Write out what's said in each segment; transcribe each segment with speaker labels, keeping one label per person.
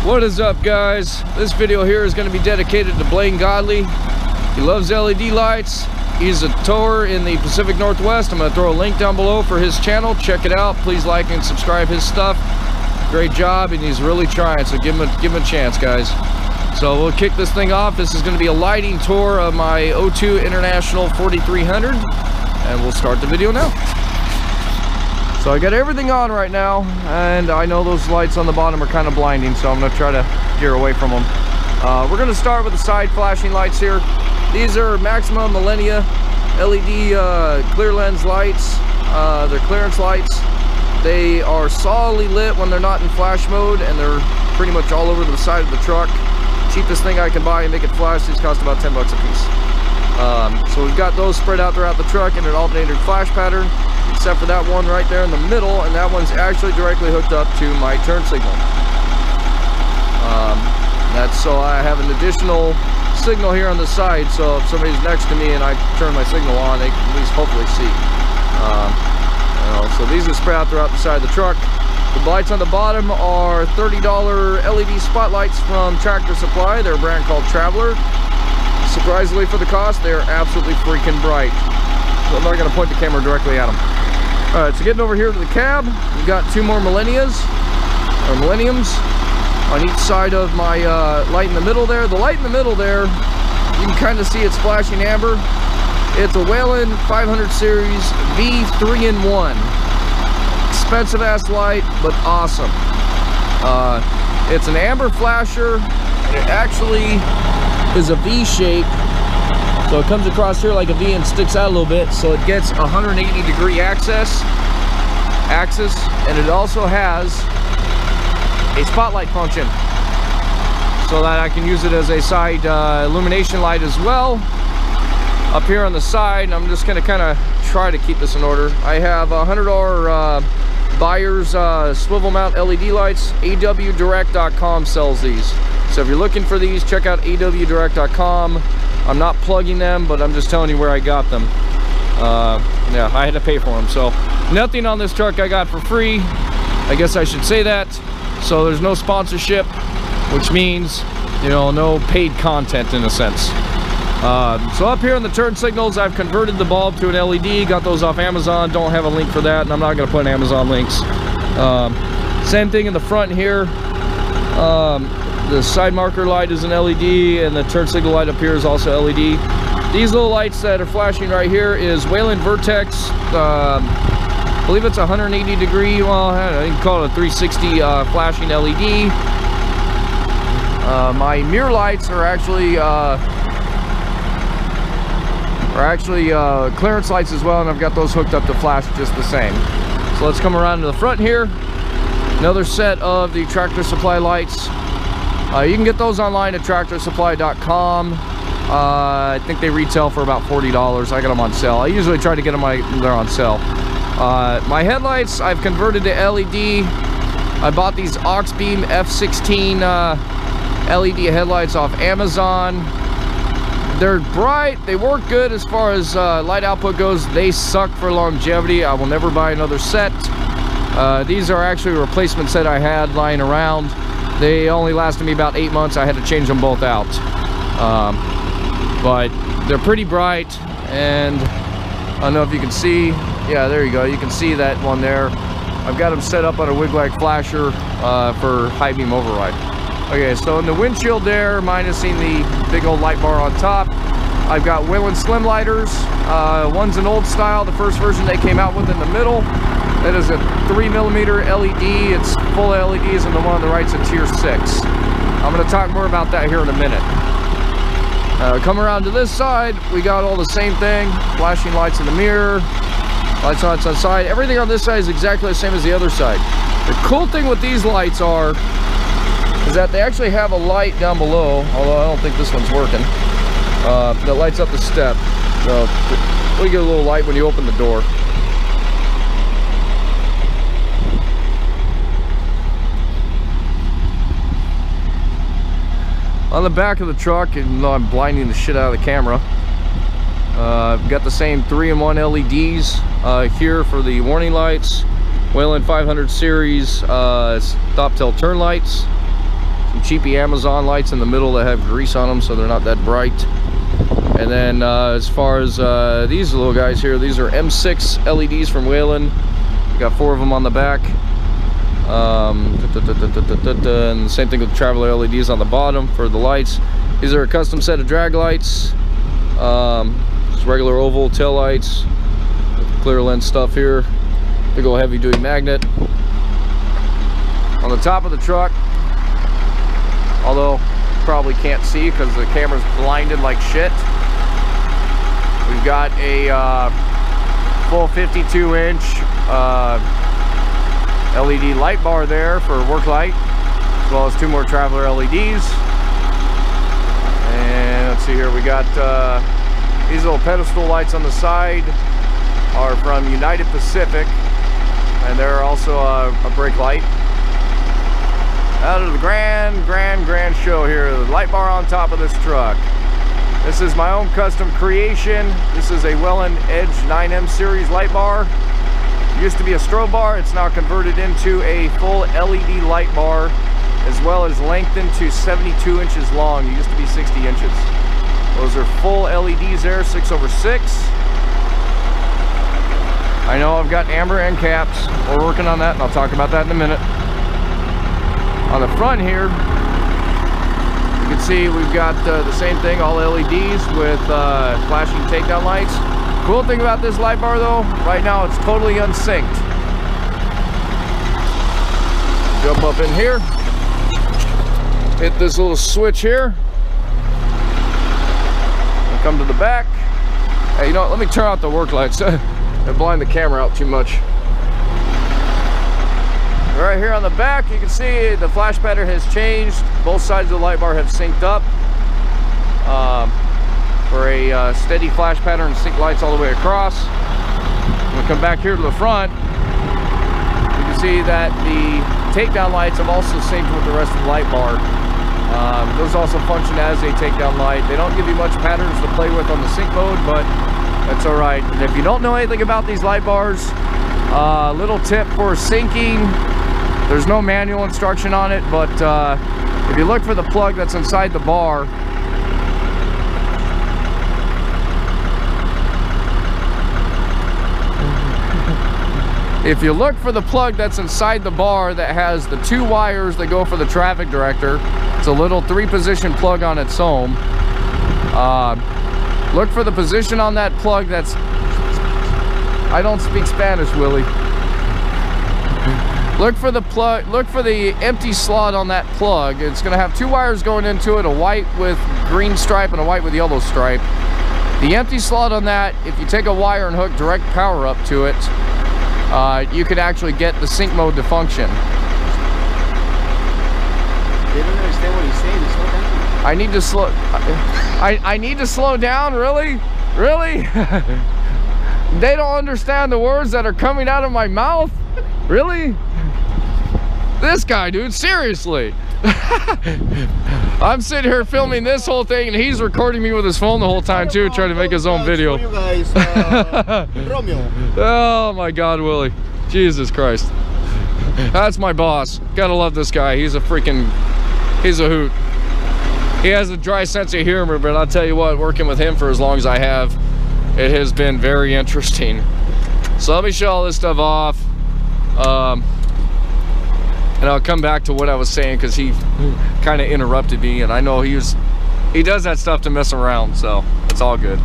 Speaker 1: What is up, guys? This video here is going to be dedicated to BLAINE Godley. He loves LED lights. He's a tower in the Pacific Northwest. I'm going to throw a link down below for his channel. Check it out. Please like and subscribe his stuff. Great job, and he's really trying, so give him a chance, guys. So we'll kick this thing off. This is going to be a lighting tour of my O2 International 4300, and we'll start the video now. So I got everything on right now, and I know those lights on the bottom are kind of blinding, so I'm going to try to gear away from them. We're going to start with the side flashing lights here. These are Maxima Millennia LED clear lens lights. They're clearance lights. They are solidly lit when they're not in flash mode, and they're pretty much all over the side of the truck. Cheapest thing I can buy and make it flash. These cost about 10 bucks a piece. So we've got those spread out throughout the truck in an alternated flash pattern, except for that one right there in the middle, and that one's actually directly hooked up to my turn signal. That's so I have an additional signal here on the side, so if somebody's next to me and I turn my signal on, they can at least hopefully see. So these are spread out throughout the side of the truck. The lights on the bottom are $30 LED spotlights from Tractor Supply. They're a brand called Traveler. Surprisingly for the cost, they're absolutely freaking bright. So I'm not going to point the camera directly at them. Alright, so getting over here to the cab, we've got two more Millenniums on each side of my light in the middle there. The light in the middle there, you can kind of see it's flashing amber. It's a WHELEN 500 series V3-in-1. Expensive ass light, but awesome. It's an amber flasher, and it actually is a V shape. So it comes across here like a V and sticks out a little bit, so it gets 180 degree axis, and it also has a spotlight function, so that I can use it as a side illumination light as well. Up here on the side, I'm just going to kind of try to keep this in order. I have $100 Buyers swivel mount LED lights. awdirect.com sells these. So if you're looking for these, check out awdirect.com. I'm not plugging them, but I'm just telling you where I got them. Yeah, I had to pay for them. So nothing on this truck I got for free. I guess I should say that. So there's no sponsorship, which means, you know, no paid content in a sense. So up here in the turn signals, I've converted the bulb to an LED. Got those off Amazon. Don't have a link for that, and I'm not going to put in Amazon links. Same thing in the front here. The side marker light is an LED, and the turn signal light up here is also LED. These little lights that are flashing right here is WHELEN Vertex. I believe it's 180 degree, well, you can call it a 360 flashing LED. My mirror lights are actually clearance lights as well, and I've got those hooked up to flash just the same. So let's come around to the front here. Another set of the Tractor Supply lights. You can get those online at tractorsupply.com. I think they retail for about $40. I got them on sale. I usually try to get them when they're on sale. My headlights, I've converted to LED. I bought these Oxbeam F16 LED headlights off Amazon. They're bright, they work good as far as light output goes. They suck for longevity. I will never buy another set. These are actually a replacement set I had lying around. They only lasted me about 8 months. I had to change them both out. But they're pretty bright, and I don't know if you can see. Yeah, there you go. You can see that one there. I've got them set up on a wig-like flasher for high beam override. Okay, so in the windshield there, minusing the big old light bar on top, I've got WHELEN Slim Lighters. One's an old style, the first version they came out with in the middle. That is a 3mm LED. It's full LEDs, and the one on the right's a tier 6. I'm going to talk more about that here in a minute. Come around to this side, we got all the same thing. Flashing lights in the mirror, lights on the side. Everything on this side is exactly the same as the other side. The cool thing with these lights is that they actually have a light down below, although I don't think this one's working, that lights up the step. So we get a little light when you open the door. On the back of the truck, even though I'm blinding the shit out of the camera, I've got the same 3-in-1 LEDs here for the warning lights. WHELEN 500 series stop till turn lights. some cheapy Amazon lights in the middle that have grease on them, so they're not that bright. And then as far as these little guys here, these are M6 LEDs from WHELEN. We got 4 of them on the back. And the same thing with traveler LEDs on the bottom for the lights. These are a custom set of drag lights. Just regular oval tail lights. Clear lens stuff here. Big old heavy duty magnet. On the top of the truck, although you probably can't see because the camera's blinded like shit, we've got a full 52-inch LED light bar there for work light, as well as 2 more traveler LEDs. And let's see here, we got these little pedestal lights on the side are from United Pacific, and they're also a brake light. Out of the grand show here, the light bar on top of this truck. This is my own custom creation. This is a WHELEN Edge 9M series light bar. It used to be a strobe bar. It's now converted into a full LED light bar, as well as lengthened to 72 inches long. It used to be 60 inches. Those are full LEDs there, 6/6. I know I've got amber end caps. We're working on that, and I'll talk about that in a minute. On the front here, you can see we've got the same thing, all LEDs with flashing takedown lights. Cool thing about this light bar though, right now it's totally unsynced. Jump up in here, hit this little switch here, and come to the back. Hey, you know what, let me turn out the work lights. They blind the camera out too much. Right here on the back, you can see the flash pattern has changed. Both sides of the light bar have synced up for a steady flash pattern, sync lights all the way across. We'll come back here to the front. You can see that the takedown lights have also synced with the rest of the light bar. Those also function as a takedown light. They don't give you much patterns to play with on the sync mode, but that's all right. And if you don't know anything about these light bars, little tip for syncing. There's no manual instruction on it, but if you look for the plug that's inside the bar, that has the 2 wires that go for the traffic director, it's a little 3-position plug on its own. Look for the position on that plug that's... I don't speak Spanish, Willie. Look for the plug, look for the empty slot on that plug. It's going to have 2 wires going into it, a white with green stripe and a white with yellow stripe. The empty slot on that, if you take a wire and hook direct power up to it, you can actually get the sync mode to function.
Speaker 2: They don't understand what he's saying. Slow down.
Speaker 1: I need to slow... I need to slow down? Really? Really? They don't understand the words that are coming out of my mouth? Really? This guy, dude, seriously. I'm sitting here filming this whole thing and he's recording me with his phone the whole time too, trying to make his own video.
Speaker 2: You guys, Romeo.
Speaker 1: Oh my God, Willie. Jesus Christ. That's my boss. Gotta love this guy. He's a freaking, he's a hoot. He has a dry sense of humor, but I'll tell you what, working with him for as long as I have, it has been very interesting. So let me show all this stuff off. And I'll come back to what I was saying because he kind of interrupted me, and I know he does that stuff to mess around, so it's all good.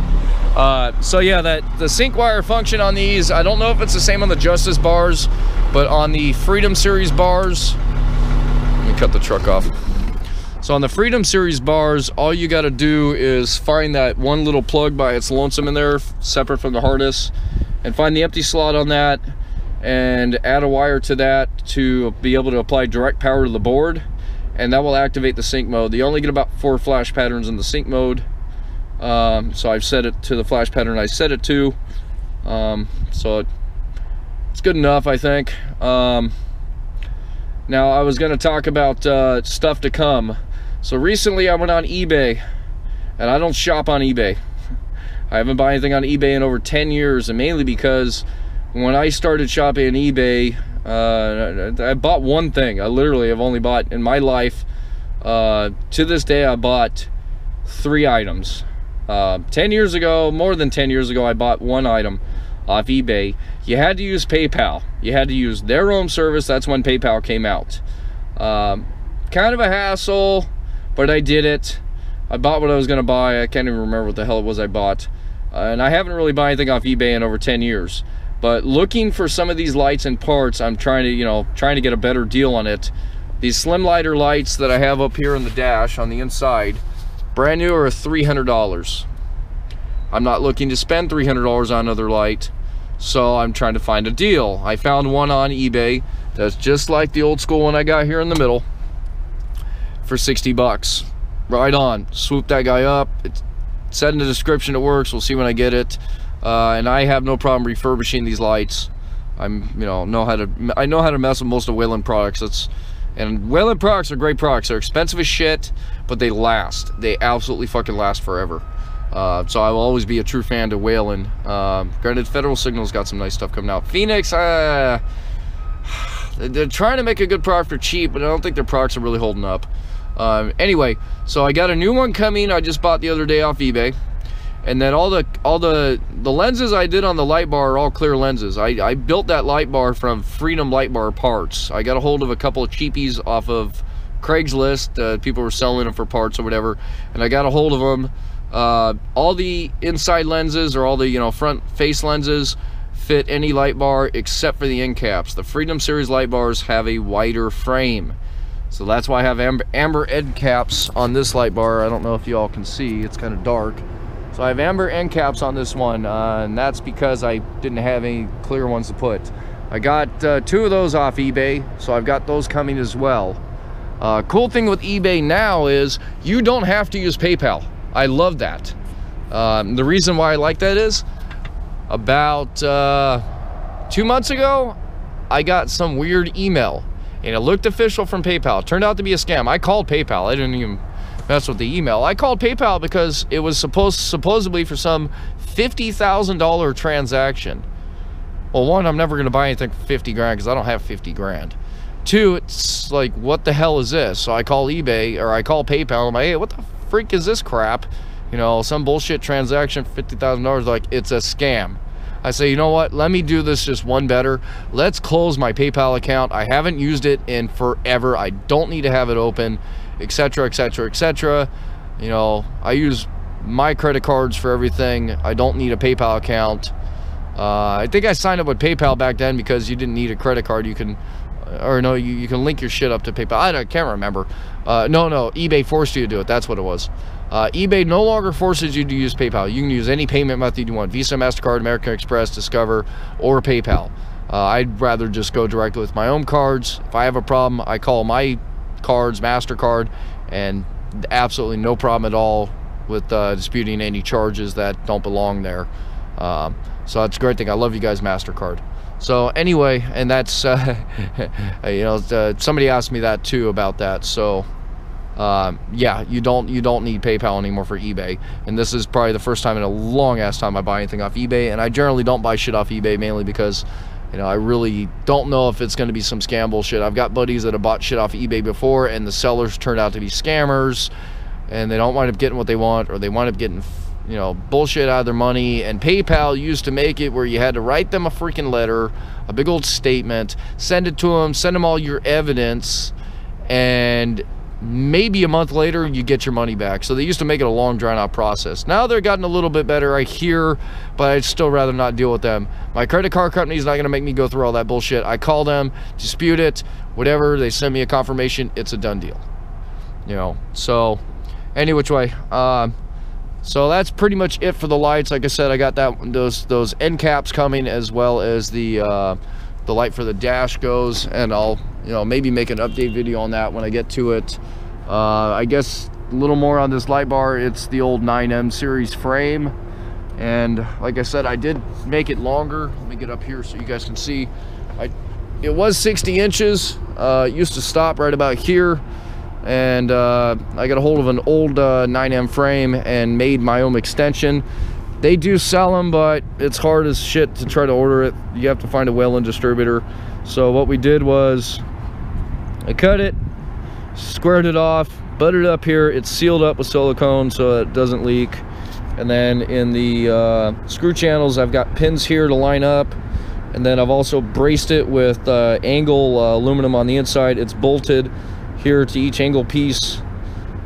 Speaker 1: So yeah, the sync wire function on these, I don't know if it's the same on the Justice bars, but on the Freedom Series bars, let me cut the truck off. So on the Freedom Series bars, all you got to do is find that one little plug by its lonesome in there, separate from the harness, and find the empty slot on that, and add a wire to that to be able to apply direct power to the board, and that will activate the sync mode. You only get about 4 flash patterns in the sync mode, so I've set it to the flash pattern I set it to, so it's good enough, I think. Now I was going to talk about stuff to come. So recently I went on eBay, and I don't shop on eBay. I haven't bought anything on eBay in over 10 years, and mainly because when I started shopping on eBay, I bought one thing. I literally have only bought in my life To this day, I bought 3 items. 10 years ago, more than 10 years ago, I bought 1 item off eBay. You had to use PayPal. You had to use their own service. That's when PayPal came out. Kind of a hassle, but I did it. I bought what I was going to buy. I can't even remember what the hell it was I bought. And I haven't really bought anything off eBay in over 10 years. But looking for some of these lights and parts, I'm trying to get a better deal on it. These slim lighter lights that I have up here in the dash on the inside, brand new, are $300. I'm not looking to spend $300 on another light, so I'm trying to find a deal. I found one on eBay that's just like the old school one I got here in the middle for 60 bucks. Right on. Swoop that guy up. It's said in the description it works. We'll see when I get it. And I have no problem refurbishing these lights. I know how to mess with most of WHELEN products. And WHELEN products are great products. They're expensive as shit, but they last. They absolutely fucking last forever. So I will always be a true fan to WHELEN. Granted, Federal Signal's got some nice stuff coming out. Phoenix, they're trying to make a good product for cheap, but I don't think their products are really holding up. Anyway, so I got a new one coming. I just bought the other day off eBay. And then all the lenses I did on the light bar are all clear lenses. I built that light bar from Freedom Light Bar parts. I got a hold of a couple of cheapies off of Craigslist. People were selling them for parts or whatever, and I got a hold of them. All the inside lenses, or all the front face lenses, fit any light bar except for the end caps. The Freedom Series light bars have a wider frame, so that's why I have amber end caps on this light bar. I don't know if you all can see, it's kind of dark. So I have amber end caps on this one, and that's because I didn't have any clear ones to put. I got 2 of those off eBay, so I've got those coming as well. Cool thing with eBay now is you don't have to use PayPal. I love that. The reason why I like that is, about 2 months ago, I got some weird email, and it looked official from PayPal. It turned out to be a scam. I called PayPal. I didn't even mess with the email. I called PayPal because it was supposedly for some $50,000 transaction. Well, 1, I'm never going to buy anything for 50 grand because I don't have 50 grand. 2, it's like, what the hell is this? So I call eBay, or I call PayPal, and I'm like, hey, what the freak is this crap? Some bullshit transaction for $50,000. Like, it's a scam. I say, you know what? Let me do this just one better. Let's close my PayPal account. I haven't used it in forever. I don't need to have it open, etc, etc, etc. I use my credit cards for everything. I don't need a PayPal account. I think I signed up with PayPal back then because you didn't need a credit card. You can link your shit up to PayPal. I can't remember. No, eBay forced you to do it. That's what it was. eBay no longer forces you to use PayPal. You can use any payment method you want: Visa, MasterCard, American Express, Discover, or PayPal. I'd rather just go directly with my own cards. If I have a problem, I call my cards, MasterCard, and absolutely no problem at all with disputing any charges that don't belong there. So that's a great thing. I love you guys, MasterCard. So anyway, and that's somebody asked me that too about that. So yeah, you don't need PayPal anymore for eBay, and this is probably the first time in a long ass time I buy anything off eBay. And I generally don't buy shit off eBay, mainly because I really don't know if it's going to be some scam bullshit. I've got buddies that have bought shit off eBay before, and the sellers turned out to be scammers, and they don't wind up getting what they want, or they wind up getting bullshit out of their money. And PayPal used to make it where you had to write them a freaking letter, a big old statement, send it to them, send them all your evidence, and maybe a month later you get your money back. So they used to make it a long, drawn out process. Now they're gotten a little bit better, I hear, but I'd still rather not deal with them. My credit card company is not going to make me go through all that bullshit. I call them, dispute it, whatever, they send me a confirmation, it's a done deal. So any which way. So that's pretty much it for the lights. Like I said, I got those end caps coming, as well as the light for the dash goes, and I'll maybe make an update video on that when I get to it. I guess a little more on this light bar. It's the old 9M series frame, and like I said, I did make it longer. Let me get up here so you guys can see. It was 60 inches. It used to stop right about here, and I got a hold of an old 9M frame and made my own extension. They do sell them, but it's hard as shit to try to order it. You have to find a WHELEN distributor. So what we did was I cut it, squared it off, butted it up here. It's sealed up with silicone so it doesn't leak. And then in the screw channels, I've got pins here to line up. And then I've also braced it with angle aluminum on the inside. It's bolted here to each angle piece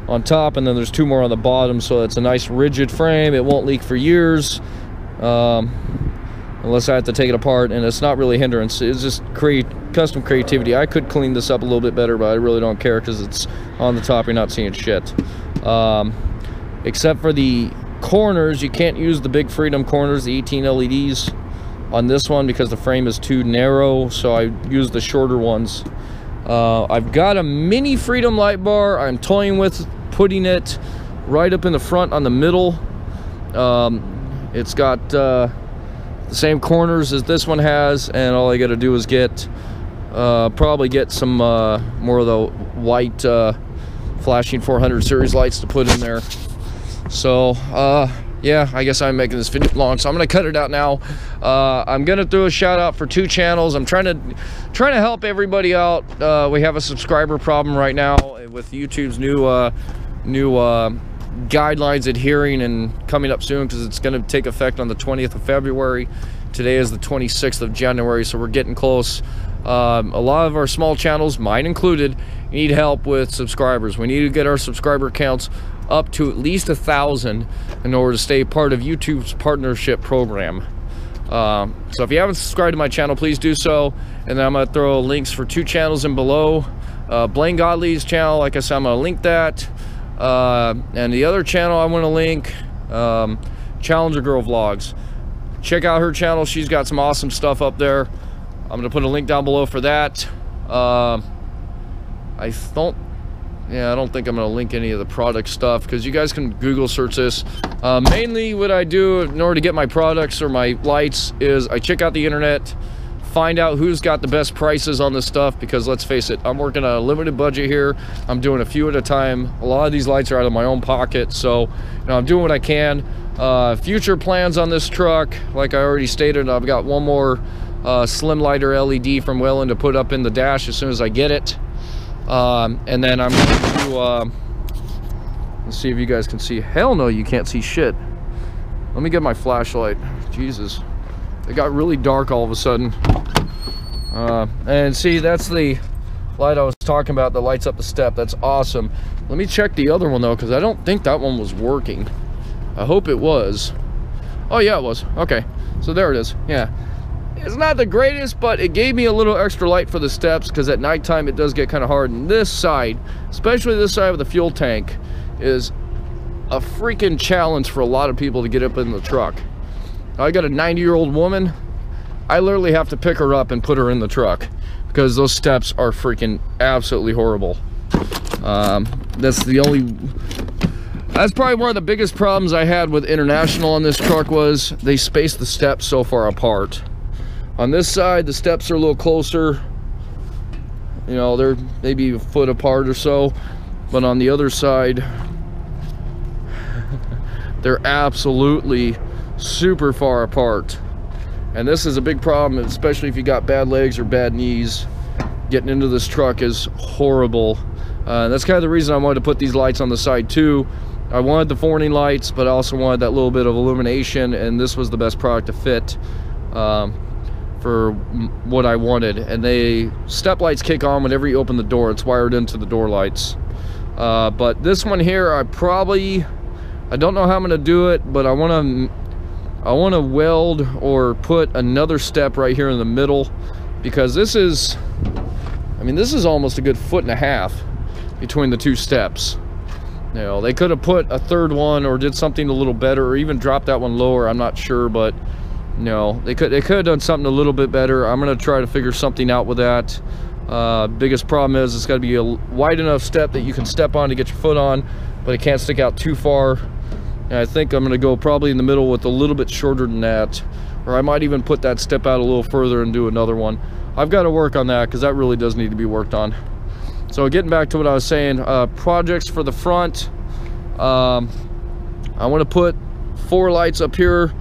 Speaker 1: on top, and then there's 2 more on the bottom, so it's a nice rigid frame. It won't leak for years unless I have to take it apart, and it's not really a hindrance. It's just custom creativity. I could clean this up a little bit better, but I really don't care because it's on the top. You're not seeing shit. Except for the corners, you can't use the big Freedom corners, the 18 LEDs on this one because the frame is too narrow, so I use the shorter ones. I've got a mini Freedom light bar I'm toying with putting it right up in the front on the middle. It's got the same corners as this one has, and all I got to do is get probably get some more of the white flashing 400 series lights to put in there. So yeah, I guess I'm making this video long, so I'm gonna cut it out now. I'm gonna throw a shout out for 2 channels. I'm trying to help everybody out. We have a subscriber problem right now with YouTube's new guidelines adhering and coming up soon, because it's gonna take effect on the 20th of February. Today is the 26th of January, so we're getting close. A lot of our small channels, mine included, need help with subscribers. We need to get our subscriber counts up to at least 1,000 in order to stay part of YouTube's partnership program. So if you haven't subscribed to my channel, please do so. And then I'm going to throw links for 2 channels in below. BLAINE Godley's channel, like I said, I'm going to link that. And the other channel I want to link, Challenger Girl Vlogs. Check out her channel. She's got some awesome stuff up there. I'm going to put a link down below for that. I don't think I'm going to link any of the product stuff because you guys can Google search this. Mainly what I do in order to get my products or my lights is I check out the internet, find out who's got the best prices on this stuff, because let's face it, I'm working on a limited budget here. I'm doing a few at a time. A lot of these lights are out of my own pocket, so you know, I'm doing what I can. Future plans on this truck, like I already stated, I've got one more slim lighter LED from WHELEN to put up in the dash as soon as I get it. And then I'm going to let's see if you guys can see. Hell no, you can't see shit. Let me get my flashlight. Jesus, it got really dark all of a sudden. And see, that's the light I was talking about that lights up the step. That's awesome. Let me check the other one though, because I don't think that one was working. I hope it was. Oh yeah, it was. Okay, so there it is. Yeah, it's not the greatest, but it gave me a little extra light for the steps, because at nighttime it does get kind of hard. And this side, especially this side of the fuel tank, is a freaking challenge for a lot of people to get up in the truck. I got a 90-year-old woman. I literally have to pick her up and put her in the truck because those steps are freaking absolutely horrible. That's probably one of the biggest problems I had with International on this truck, was they spaced the steps so far apart. On this side, the steps are a little closer. You know, they're maybe a foot apart or so. But on the other side, they're absolutely super far apart. And this is a big problem, especially if you got bad legs or bad knees. Getting into this truck is horrible. That's kind of the reason I wanted to put these lights on the side too. I wanted the forwarding lights, but I also wanted that little bit of illumination, and this was the best product to fit for what I wanted. And they step lights kick on whenever you open the door. It's wired into the door lights. But this one here, I don't know how I'm gonna do it, but I want to weld or put another step right here in the middle, because this is, I mean, this is almost a good 1.5 feet between the 2 steps. You know, they could have put a third one or did something a little better, or even dropped that one lower. I'm not sure, but no, they could have done something a little bit better. I'm gonna try to figure something out with that. Biggest problem is it's got to be a wide enough step that you can step on to get your foot on, but it can't stick out too far. And I think I'm gonna go probably in the middle with a little bit shorter than that, or I might even put that step out a little further and do another one. I've got to work on that because that really does need to be worked on. So getting back to what I was saying, projects for the front, I want to put 4 lights up here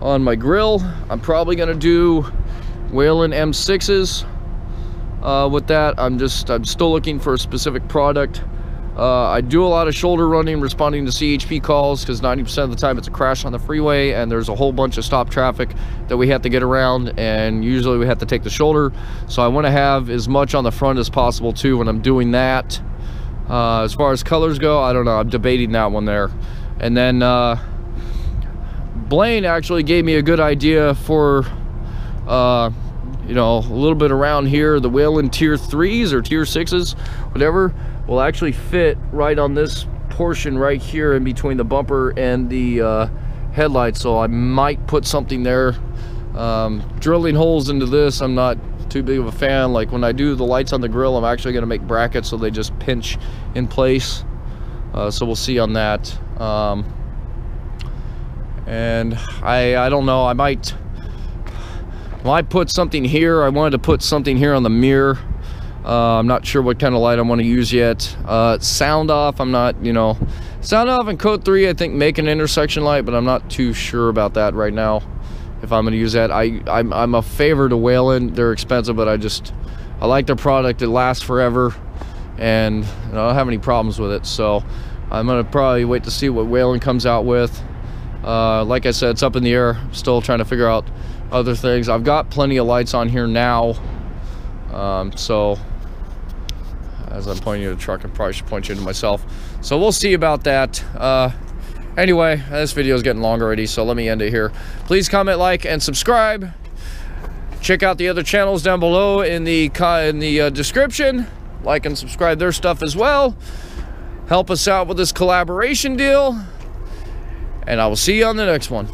Speaker 1: on my grill. I'm probably going to do WHELEN M6s. with that. I'm still looking for a specific product. I do a lot of shoulder running, responding to CHP calls, because 90% of the time it's a crash on the freeway and there's a whole bunch of stop traffic that we have to get around, and usually we have to take the shoulder. So I want to have as much on the front as possible too when I'm doing that. As far as colors go, I don't know, I'm debating that one there. And then Blaine actually gave me a good idea for you know, a little bit around here. The Whelen tier 3s or tier 6s, whatever, will actually fit right on this portion right here in between the bumper and the headlight. So I might put something there. Drilling holes into this, I'm not too big of a fan. Like when I do the lights on the grill, I'm actually going to make brackets so they just pinch in place. So we'll see on that. And I don't know, I might put something here. I wanted to put something here on the mirror. I'm not sure what kind of light I want to use yet. Sound off, I'm not, you know, sound off and code 3 I think make an intersection light, but I'm not too sure about that right now if I'm going to use that. I'm a favor to Whelen. They're expensive, but I like their product. It lasts forever, and I don't have any problems with it. So I'm going to probably wait to see what Whelen comes out with. Like I said, it's up in the air. I'm still trying to figure out other things. I've got plenty of lights on here now. So as I'm pointing you to the truck, I probably should point you to myself. So we'll see about that. Anyway, this video is getting long already, so let me end it here. Please comment, like, and subscribe. Check out the other channels down below in the description. Like and subscribe their stuff as well. Help us out with this collaboration deal. And I will see you on the next one.